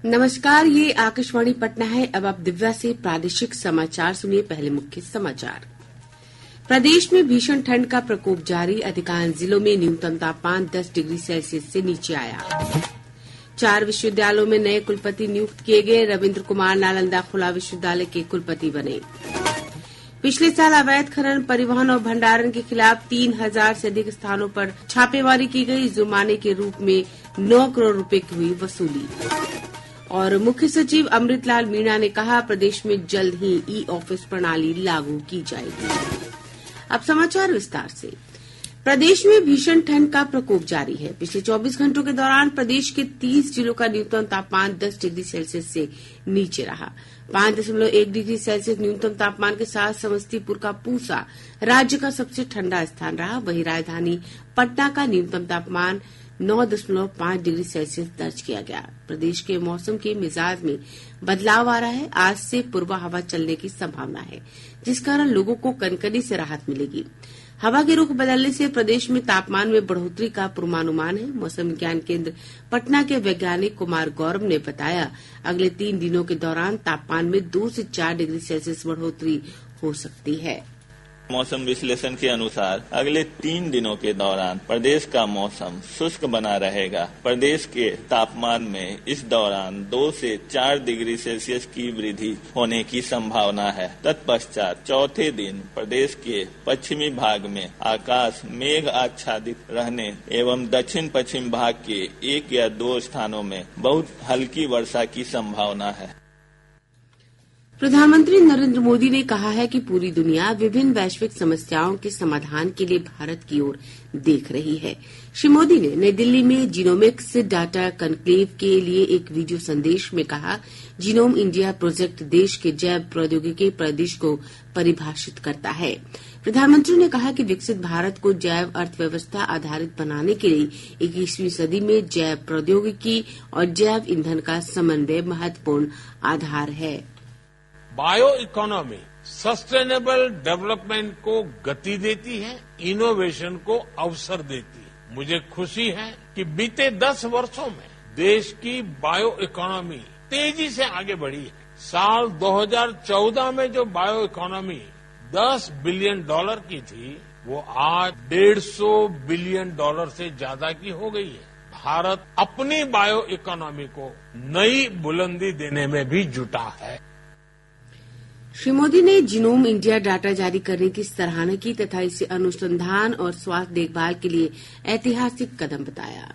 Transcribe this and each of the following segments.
नमस्कार, ये आकाशवाणी पटना है। अब आप दिव्या से प्रादेशिक समाचार सुनिए। पहले मुख्य समाचार। प्रदेश में भीषण ठंड का प्रकोप जारी, अधिकांश जिलों में न्यूनतम तापमान 10 डिग्री सेल्सियस से नीचे आया। 4 विश्वविद्यालयों में नए कुलपति नियुक्त किए गए, रविन्द्र कुमार नालंदा खुला विश्वविद्यालय के कुलपति बने। पिछले साल अवैध खनन, परिवहन और भंडारण के खिलाफ 3000 से अधिक स्थानों पर छापेमारी की गई, जुर्माने के रूप में 9 करोड़ रुपए की हुई वसूली। और मुख्य सचिव अमृतलाल मीणा ने कहा, प्रदेश में जल्द ही ई ऑफिस प्रणाली लागू की जाएगी। अब समाचार विस्तार से। प्रदेश में भीषण ठंड का प्रकोप जारी है। पिछले 24 घंटों के दौरान प्रदेश के 30 जिलों का न्यूनतम तापमान 10 डिग्री सेल्सियस से नीचे रहा। 5.1 डिग्री सेल्सियस न्यूनतम तापमान के साथ समस्तीपुर का पूसा राज्य का सबसे ठंडा स्थान रहा। वहीं राजधानी पटना का न्यूनतम तापमान 9.5 डिग्री सेल्सियस दर्ज किया गया। प्रदेश के मौसम के मिजाज में बदलाव आ रहा है। आज से पूर्वा हवा चलने की संभावना है, जिस कारण लोगों को कनकनी से राहत मिलेगी। हवा के रुख बदलने से प्रदेश में तापमान में बढ़ोतरी का पूर्वानुमान है। मौसम विज्ञान केंद्र पटना के वैज्ञानिक कुमार गौरव ने बताया, अगले 3 दिनों के दौरान तापमान में 2 से 4 डिग्री सेल्सियस बढ़ोतरी हो सकती है। मौसम विश्लेषण के अनुसार अगले 3 दिनों के दौरान प्रदेश का मौसम शुष्क बना रहेगा। प्रदेश के तापमान में इस दौरान 2 से 4 डिग्री सेल्सियस की वृद्धि होने की संभावना है। तत्पश्चात चौथे दिन प्रदेश के पश्चिमी भाग में आकाश मेघ आच्छादित रहने एवं दक्षिण पश्चिम भाग के 1 या 2 स्थानों में बहुत हल्की वर्षा की संभावना है। प्रधानमंत्री नरेंद्र मोदी ने कहा है कि पूरी दुनिया विभिन्न वैश्विक समस्याओं के समाधान के लिए भारत की ओर देख रही है। श्री मोदी ने नई दिल्ली में जीनोमिक्स डाटा कॉन्क्लेव के लिए एक वीडियो संदेश में कहा, जीनोम इंडिया प्रोजेक्ट देश के जैव प्रौद्योगिकी परिदृश्य को परिभाषित करता है। प्रधानमंत्री ने कहा कि विकसित भारत को जैव अर्थव्यवस्था आधारित बनाने के लिए 21वीं सदी में जैव प्रौद्योगिकी और जैव ईंधन का समन्वय महत्वपूर्ण आधार है। बायो इकोनॉमी सस्टेनेबल डेवलपमेंट को गति देती है, इनोवेशन को अवसर देती है। मुझे खुशी है कि बीते 10 वर्षों में देश की बायो इकोनॉमी तेजी से आगे बढ़ी है। साल 2014 में जो बायो इकोनॉमी $10 बिलियन की थी, वो आज $150 बिलियन से ज्यादा की हो गई है। भारत अपनी बायो इकोनॉमी को नई बुलंदी देने में भी जुटा है। श्री मोदी ने जीनोम इंडिया डाटा जारी करने की सराहना की तथा इसे अनुसंधान और स्वास्थ्य देखभाल के लिए ऐतिहासिक कदम बताया।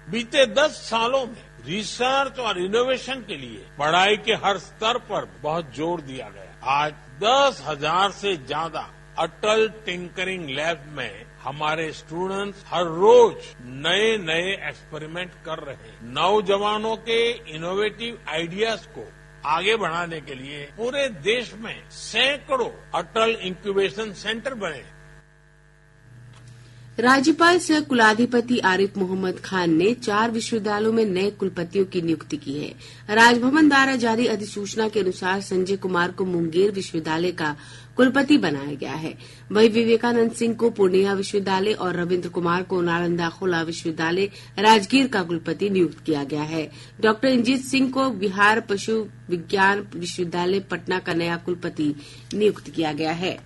बीते 10 सालों में रिसर्च और इनोवेशन के लिए पढ़ाई के हर स्तर पर बहुत जोर दिया गया। आज 10,000 से ज्यादा अटल टिंकरिंग लैब में हमारे स्टूडेंट्स हर रोज नए नए एक्सपेरिमेंट कर रहे हैं। नौजवानों के इनोवेटिव आइडियाज को आगे बढ़ाने के लिए पूरे देश में सैकड़ों अटल इंक्यूबेशन सेंटर बने। राज्यपाल सह कुलाधिपति आरिफ मोहम्मद खान ने 4 विश्वविद्यालयों में नए कुलपतियों की नियुक्ति की है। राजभवन द्वारा जारी अधिसूचना के अनुसार संजय कुमार को मुंगेर विश्वविद्यालय का कुलपति बनाया गया है। वहीं विवेकानंद सिंह को पूर्णिया विश्वविद्यालय और रविन्द्र कुमार को नालंदा खुला विश्वविद्यालय राजगीर का कुलपति नियुक्त किया गया है। डॉक्टर इंजीत सिंह को बिहार पशु विज्ञान विश्वविद्यालय पटना का नया कुलपति नियुक्त किया गया है।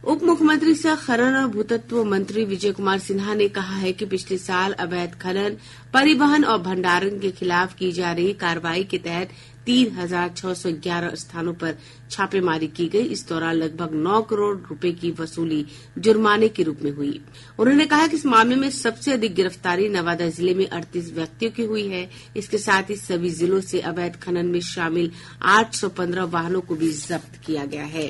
उप मुख्यमंत्री सह खनन और भूतत्व मंत्री विजय कुमार सिन्हा ने कहा है कि पिछले साल अवैध खनन, परिवहन और भंडारण के खिलाफ की जा रही कार्रवाई के तहत 3,611 स्थानों पर छापेमारी की गई। इस दौरान लगभग 9 करोड़ रुपए की वसूली जुर्माने के रूप में हुई। उन्होंने कहा कि इस मामले में सबसे अधिक गिरफ्तारी नवादा जिले में 38 व्यक्तियों की हुई है। इसके साथ ही सभी जिलों से अवैध खनन में शामिल 815 वाहनों को भी जब्त किया गया है।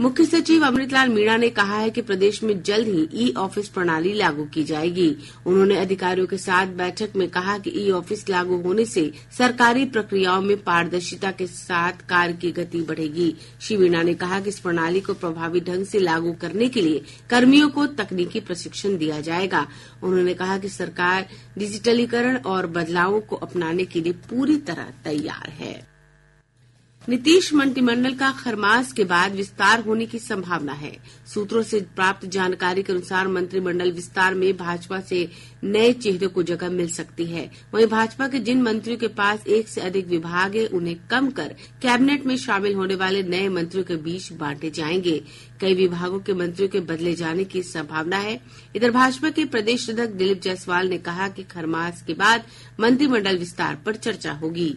मुख्य सचिव अमृतलाल मीणा ने कहा है कि प्रदेश में जल्द ही ई ऑफिस प्रणाली लागू की जाएगी। उन्होंने अधिकारियों के साथ बैठक में कहा कि ई ऑफिस लागू होने से सरकारी प्रक्रियाओं में पारदर्शिता के साथ कार्य की गति बढ़ेगी। श्री मीणा ने कहा कि इस प्रणाली को प्रभावी ढंग से लागू करने के लिए कर्मियों को तकनीकी प्रशिक्षण दिया जाएगा। उन्होंने कहा कि सरकार डिजिटलीकरण और बदलावों को अपनाने के लिए पूरी तरह तैयार है। नीतीश मंत्रिमंडल का खरमास के बाद विस्तार होने की संभावना है। सूत्रों से प्राप्त जानकारी के अनुसार मंत्रिमंडल विस्तार में भाजपा से नए चेहरे को जगह मिल सकती है। वहीं भाजपा के जिन मंत्रियों के पास एक से अधिक विभाग है, उन्हें कम कर कैबिनेट में शामिल होने वाले नए मंत्रियों के बीच बांटे जाएंगे। कई विभागों के मंत्रियों के बदले जाने की संभावना है। इधर भाजपा के प्रदेश अध्यक्ष दिलीप जायसवाल ने कहा कि खरमास के बाद मंत्रिमंडल विस्तार पर चर्चा होगी।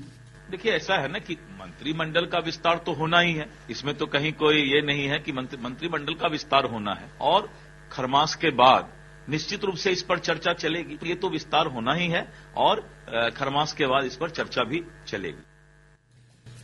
देखिए, ऐसा है ना कि मंत्रिमंडल का विस्तार तो होना ही है, इसमें तो कहीं कोई ये नहीं है कि मंत्रिमंडल का विस्तार होना है और खरमास के बाद निश्चित रूप से इस पर चर्चा चलेगी। ये तो विस्तार होना ही है और खरमास के बाद इस पर चर्चा भी चलेगी।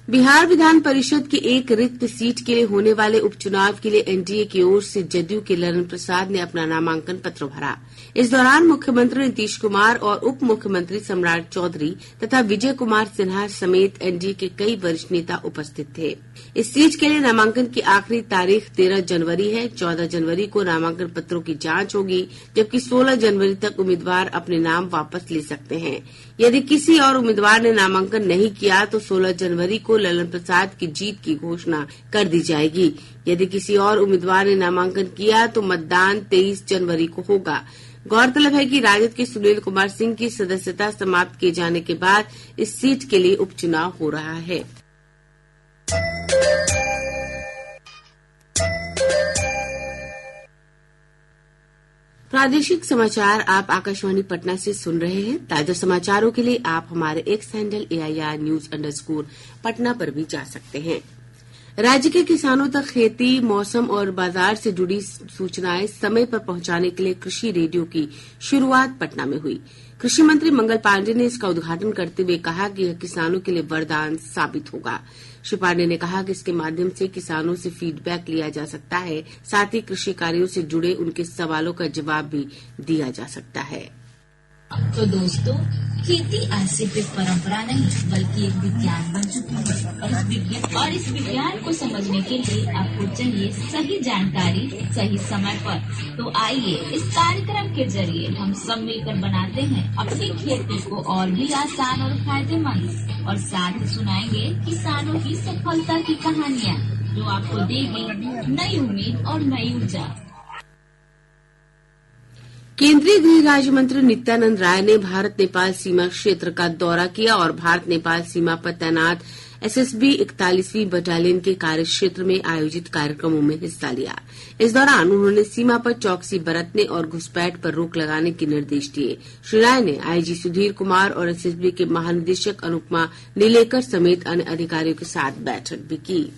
बिहार विधान परिषद की एक रिक्त सीट के लिए होने वाले उपचुनाव के लिए एनडीए की ओर से जदयू के ललन प्रसाद ने अपना नामांकन पत्र भरा। इस दौरान मुख्यमंत्री नीतीश कुमार और उप मुख्यमंत्री सम्राट चौधरी तथा विजय कुमार सिन्हा समेत एनडीए के कई वरिष्ठ नेता उपस्थित थे। इस सीट के लिए नामांकन की आखिरी तारीख 13 जनवरी है। 14 जनवरी को नामांकन पत्रों की जांच होगी, जबकि 16 जनवरी तक उम्मीदवार अपने नाम वापस ले सकते हैं। यदि किसी और उम्मीदवार ने नामांकन नहीं किया तो 16 जनवरी को ललन प्रसाद की जीत की घोषणा कर दी जाएगी। यदि किसी और उम्मीदवार ने नामांकन किया तो मतदान 23 जनवरी को होगा। गौरतलब है कि राजद के सुनील कुमार सिंह की सदस्यता समाप्त किए जाने के बाद इस सीट के लिए उपचुनाव हो रहा है। प्रादेशिक समाचार आप आकाशवाणी पटना से सुन रहे हैं। ताजा समाचारों के लिए आप हमारे एक्स हैंडल AIR_News_ पर भी जा सकते हैं। राज्य के किसानों तक खेती, मौसम और बाजार से जुड़ी सूचनाएं समय पर पहुंचाने के लिए कृषि रेडियो की शुरुआत पटना में हुई। कृषि मंत्री मंगल पांडेय ने इसका उद्घाटन करते हुए कहा कि यह किसानों के लिए वरदान साबित होगा। श्री पांडेय ने कहा कि इसके माध्यम से किसानों से फीडबैक लिया जा सकता है, साथ ही कृषि कार्यों से जुड़े उनके सवालों का जवाब भी दिया जा सकता है। तो दोस्तों, खेती आज सिर्फ एक परंपरा नहीं बल्कि एक विज्ञान बन चुकी है और इस विज्ञान को समझने के लिए आपको चाहिए सही जानकारी सही समय पर। तो आइए इस कार्यक्रम के जरिए हम सब मिलकर बनाते हैं अपनी खेती को और भी आसान और फायदेमंद, और साथ ही सुनाएंगे किसानों की सफलता की कहानियाँ जो आपको देगी नई उम्मीद और नई ऊर्जा। केंद्रीय गृह राज्य मंत्री नित्यानंद राय ने भारत नेपाल सीमा क्षेत्र का दौरा किया और भारत नेपाल सीमा पर तैनात एसएसबी 41वीं बटालियन के कार्यक्षेत्र में आयोजित कार्यक्रमों में हिस्सा लिया। इस दौरान उन्होंने सीमा पर चौकसी बरतने और घुसपैठ पर रोक लगाने के निर्देश दिए। श्री राय ने आईजी सुधीर कुमार और एसएसबी के महानिदेशक अनुपमा नीलेकर समेत अन्य अधिकारियों के साथ बैठक भी की।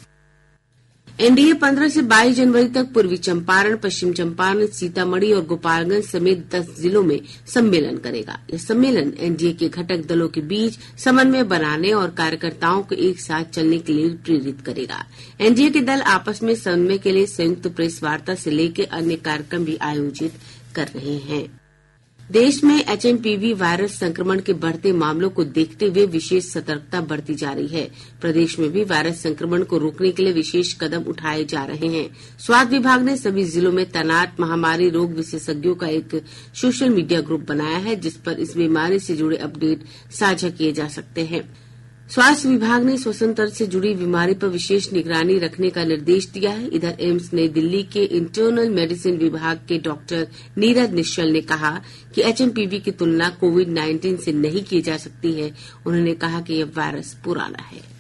एनडीए 15 से 22 जनवरी तक पूर्वी चंपारण, पश्चिम चंपारण, सीतामढ़ी और गोपालगंज समेत 10 जिलों में सम्मेलन करेगा। यह सम्मेलन एनडीए के घटक दलों के बीच समन्वय बनाने और कार्यकर्ताओं को एक साथ चलने के लिए प्रेरित करेगा। एनडीए के दल आपस में समन्वय के लिए संयुक्त प्रेस वार्ता से लेकर अन्य कार्यक्रम भी आयोजित कर रहे हैं। देश में एचएमपीवी वायरस संक्रमण के बढ़ते मामलों को देखते हुए विशेष सतर्कता बरती जा रही है। प्रदेश में भी वायरस संक्रमण को रोकने के लिए विशेष कदम उठाए जा रहे हैं। स्वास्थ्य विभाग ने सभी जिलों में तैनात महामारी रोग विशेषज्ञों का एक सोशल मीडिया ग्रुप बनाया है, जिस पर इस बीमारी से जुड़े अपडेट साझा किए जा सकते हैं। स्वास्थ्य विभाग ने श्वसन तंत्र से जुड़ी बीमारी पर विशेष निगरानी रखने का निर्देश दिया है। इधर एम्स नई दिल्ली के इंटरनल मेडिसिन विभाग के डॉक्टर नीरज निश्चल ने कहा कि एचएमपीवी की तुलना कोविड-19 से नहीं की जा सकती है। उन्होंने कहा कि यह वायरस पुराना है।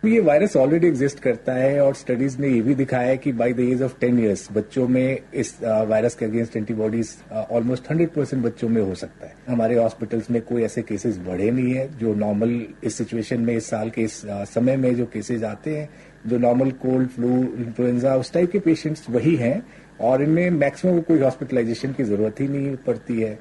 ये वायरस ऑलरेडी एग्जिस्ट करता है और स्टडीज ने ये भी दिखाया है कि by the age of 10 years बच्चों में इस वायरस के अगेंस्ट एंटीबॉडीज ऑलमोस्ट 100% बच्चों में हो सकता है। हमारे हॉस्पिटल्स में कोई ऐसे केसेस बढ़े नहीं है। जो नॉर्मल इस सिचुएशन में इस साल के इस समय में जो केसेज आते हैं, जो नॉर्मल कोल्ड, फ्लू, इन्फ्लुएंजा उस टाइप के पेशेंट्स वही हैं और इनमें मैक्सिमम कोई हॉस्पिटलाइजेशन की जरूरत ही नहीं पड़ती है।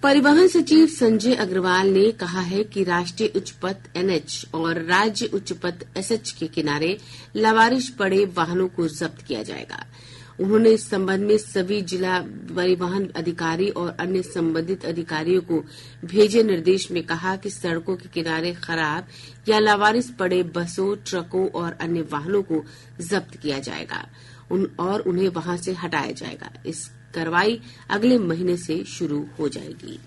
परिवहन सचिव संजय अग्रवाल ने कहा है कि राष्ट्रीय उच्च पथ NH और राज्य उच्च पथ SH के किनारे लावारिश पड़े वाहनों को जब्त किया जाएगा। उन्होंने इस संबंध में सभी जिला परिवहन अधिकारी और अन्य संबंधित अधिकारियों को भेजे निर्देश में कहा कि सड़कों के किनारे खराब या लावारिश पड़े बसों, ट्रकों और अन्य वाहनों को जब्त किया जाएगा और उन्हें वहां से हटाया जाएगा। इस कार्रवाई अगले महीने से शुरू हो जाएगी।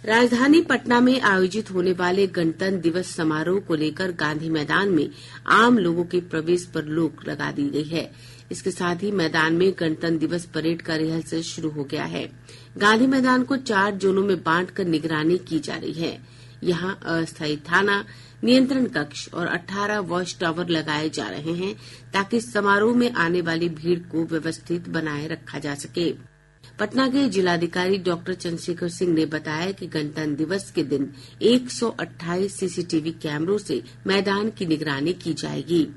राजधानी पटना में आयोजित होने वाले गणतंत्र दिवस समारोह को लेकर गांधी मैदान में आम लोगों के प्रवेश पर रोक लगा दी गई है। इसके साथ ही मैदान में गणतंत्र दिवस परेड का रिहर्सल शुरू हो गया है। गांधी मैदान को 4 जोनों में बांटकर निगरानी की जा रही है। यहां अस्थायी थाना, नियंत्रण कक्ष और 18 वॉच टावर लगाए जा रहे हैं ताकि समारोह में आने वाली भीड़ को व्यवस्थित बनाए रखा जा सके। पटना के जिलाधिकारी डॉक्टर चंद्रशेखर सिंह ने बताया कि गणतंत्र दिवस के दिन 128 सीसीटीवी कैमरों से मैदान की निगरानी की जाएगी।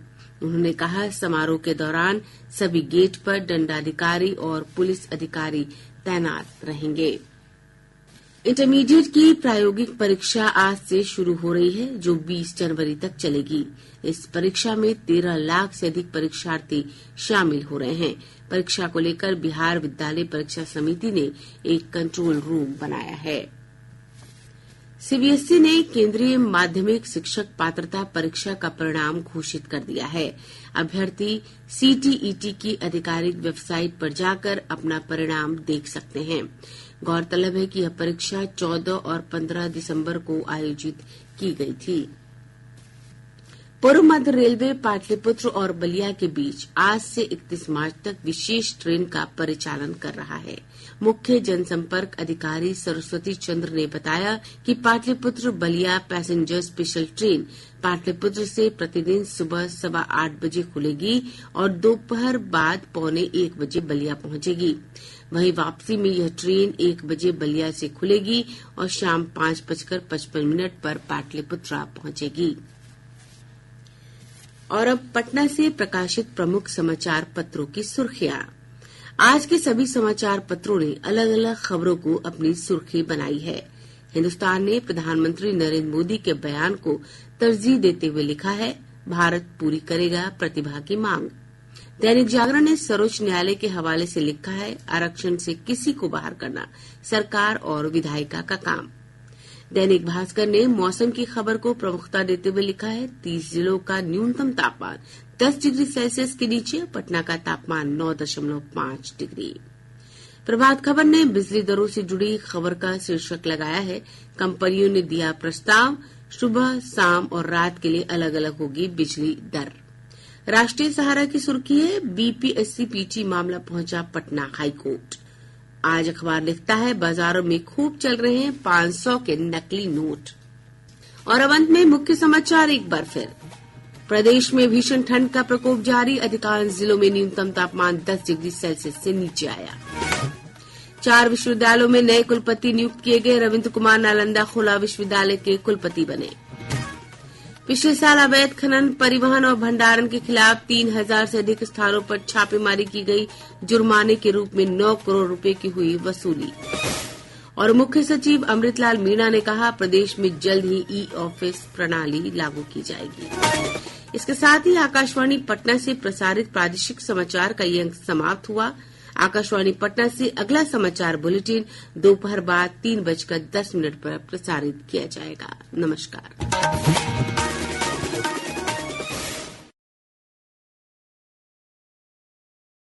उन्होंने कहा, समारोह के दौरान सभी गेट पर दंडाधिकारी और पुलिस अधिकारी तैनात रहेंगे। इंटरमीडिएट की प्रायोगिक परीक्षा आज से शुरू हो रही है, जो 20 जनवरी तक चलेगी। इस परीक्षा में 13 लाख से अधिक परीक्षार्थी शामिल हो रहे हैं। परीक्षा को लेकर बिहार विद्यालय परीक्षा समिति ने एक कंट्रोल रूम बनाया है। सीबीएसई ने केंद्रीय माध्यमिक शिक्षक पात्रता परीक्षा का परिणाम घोषित कर दिया है। अभ्यर्थी सीटीईटी की आधिकारिक वेबसाइट पर जाकर अपना परिणाम देख सकते हैं। गौरतलब है कि यह परीक्षा 14 और 15 दिसंबर को आयोजित की गई थी। पूर्व मध्य रेलवे पाटलिपुत्र और बलिया के बीच आज से 31 मार्च तक विशेष ट्रेन का परिचालन कर रहा है। मुख्य जनसंपर्क अधिकारी सरस्वती चंद्र ने बताया कि Pataliputra Ballia passenger special train Pataliputra से प्रतिदिन सुबह 8:15 बजे खुलेगी और दोपहर बाद 12:45 बजे बलिया पहुंचेगी। वहीं वापसी में यह ट्रेन 1 बजे बलिया से खुलेगी और शाम 5:55 पर पाटलिपुत्रा पहुंचेगी। और अब पटना से प्रकाशित प्रमुख समाचार पत्रों की सुर्खियां। आज के सभी समाचार पत्रों ने अलग अलग खबरों को अपनी सुर्खी बनाई है। हिन्दुस्तान ने प्रधानमंत्री नरेंद्र मोदी के बयान को तरजीह देते हुए लिखा है, भारत पूरी करेगा प्रतिभा की मांग। दैनिक जागरण ने सर्वोच्च न्यायालय के हवाले से लिखा है, आरक्षण से किसी को बाहर करना सरकार और विधायिका का काम। दैनिक भास्कर ने मौसम की खबर को प्रमुखता देते हुए लिखा है, 30 जिलों का न्यूनतम तापमान 10 डिग्री सेल्सियस के नीचे, पटना का तापमान 9.5 डिग्री। प्रभात खबर ने बिजली दरों से जुड़ी खबर का शीर्षक लगाया है, कंपनियों ने दिया प्रस्ताव, सुबह, शाम और रात के लिए अलग अलग होगी बिजली दर। राष्ट्रीय सहारा की सुर्खी है, बीपीएससी-पीटी मामला पहुंचा पटना हाईकोर्ट। आज अखबार लिखता है, बाजारों में खूब चल रहे हैं 500 के नकली नोट। और अब अंत में मुख्य समाचार एक बार फिर। प्रदेश में भीषण ठंड का प्रकोप जारी, अधिकांश जिलों में न्यूनतम तापमान 10 डिग्री सेल्सियस से नीचे आया। 4 विश्वविद्यालयों में नए कुलपति नियुक्त किए गए, रविन्द्र कुमार नालंदा खुला विश्वविद्यालय के कुलपति बने। पिछले साल अवैध खनन, परिवहन और भंडारण के खिलाफ 3000 से अधिक स्थानों पर छापेमारी की गई, जुर्माने के रूप में 9 करोड़ रुपए की हुई वसूली। और मुख्य सचिव अमृतलाल मीणा ने कहा, प्रदेश में जल्द ही ई-ऑफिस प्रणाली लागू की जाएगी। इसके साथ ही आकाशवाणी पटना से प्रसारित प्रादेशिक समाचार का ये अंक समाप्त हुआ। आकाशवाणी पटना से अगला समाचार बुलेटिन दोपहर बाद 3:10 पर प्रसारित किया जाएगा। नमस्कार।